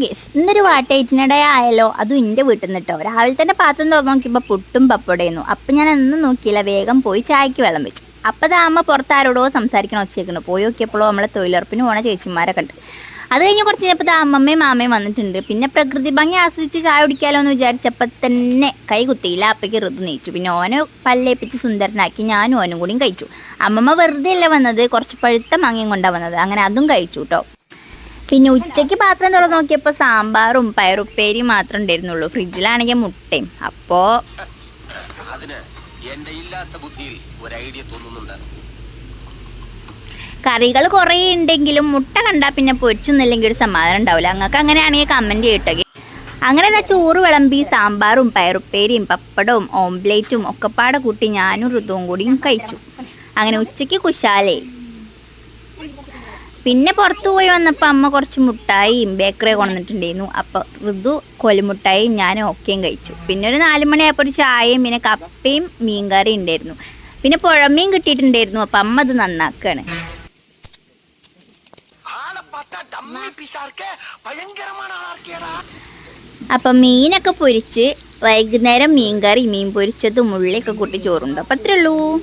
Guys ഇന്നൊരു വാട്ടേറ്റിനിടെ ആയാലോ, അതും എൻ്റെ വീട്ടിൽ നിന്ന് കേട്ടോ. രാവിലെ തന്നെ പാത്രം തുറന്ന് നോക്കിയപ്പോൾ പുട്ടും പപ്പടയുന്നു. അപ്പം ഞാൻ ഒന്നും നോക്കിയില്ല, വേഗം പോയി ചായക്ക് വെള്ളം വെച്ചു. അപ്പം അമ്മ പുറത്ത് ആരോടോ സംസാരിക്കണം ഒച്ചേക്കുന്നു. പോയി നോക്കിയപ്പോഴോ നമ്മളെ തൊഴിലുറപ്പിന് പോണ ചേച്ചിമാരെ കണ്ട്. അത് കഴിഞ്ഞ് കുറച്ച് കഴിഞ്ഞപ്പോൾ അമ്മമ്മയും മാമയും വന്നിട്ടുണ്ട്. പിന്നെ പ്രകൃതി ഭംഗി ആസ്വദിച്ച് ചായ കുടിക്കാമല്ലോ എന്ന് വിചാരിച്ചപ്പോൾ തന്നെ കൈ കുത്തിയില്ല. അപ്പയ്ക്ക് ഋതു നീച്ചു. പിന്നെ ഓനെ പല്ലേപ്പിച്ച് സുന്ദരനാക്കി ഞാനും ഓനും കൂടിയും കഴിച്ചു. അമ്മമ്മ വെറുതെ അല്ല വന്നത്, കുറച്ച് പഴുത്ത മാങ്ങയും കൊണ്ടാണ് വന്നത്. അങ്ങനെ അതും കഴിച്ചു കേട്ടോ. പിന്നെ ഉച്ചയ്ക്ക് പാത്രം തുറന്ന് നോക്കിയപ്പോൾ സാമ്പാറും പയറുപ്പേരിയും മാത്രം ഉണ്ടായിരുന്നുള്ളൂ. ഫ്രിഡ്ജിലാണെങ്കിൽ മുട്ടയും. അപ്പോൾ കറികൾ കുറേ ഉണ്ടെങ്കിലും മുട്ട കണ്ടാൽ പിന്നെ പൊരിച്ചൊന്നുമില്ലെങ്കിൽ ഒരു സമാധാനം ഉണ്ടാവില്ല. നിങ്ങൾക്ക് അങ്ങനെയാണെങ്കിൽ കമൻറ്റ് ചെയ്യട്ടെ. അങ്ങനെ ചോറ് വിളമ്പി സാമ്പാറും പയറുപ്പേരിയും പപ്പടവും ഓംപ്ലേറ്റും ഒക്കെപ്പാടെ കൂട്ടി ഞാനും ഋതുവും കൂടിയും കഴിച്ചു. അങ്ങനെ ഉച്ചയ്ക്ക് കുശാലേ. പിന്നെ പുറത്തു പോയി വന്നപ്പോൾ അമ്മ കുറച്ച് മുട്ടായിയും ബേക്കറി കൊണ്ടുവന്നിട്ടുണ്ടായിരുന്നു. അപ്പോൾ ഋതു കൊലുമുട്ടായും ഞാനും ഒക്കെയും കഴിച്ചു. പിന്നെ ഒരു 4 മണിയായപ്പോൾ ഒരു ചായയും പിന്നെ കപ്പയും മീൻകറിയും ഉണ്ടായിരുന്നു. പിന്നെ പുഴമീൻ കിട്ടിയിട്ടുണ്ടായിരുന്നു. അപ്പം അമ്മ അത് നന്നാക്കുകയാണ്. അപ്പം മീനൊക്കെ പൊരിച്ച് വൈകുന്നേരം മീൻകറി, മീൻ പൊരിച്ചതും ഉള്ളിയൊക്കെ കൂട്ടി ചോറുണ്ട്. അപ്പം അത്രേ ഉള്ളൂ.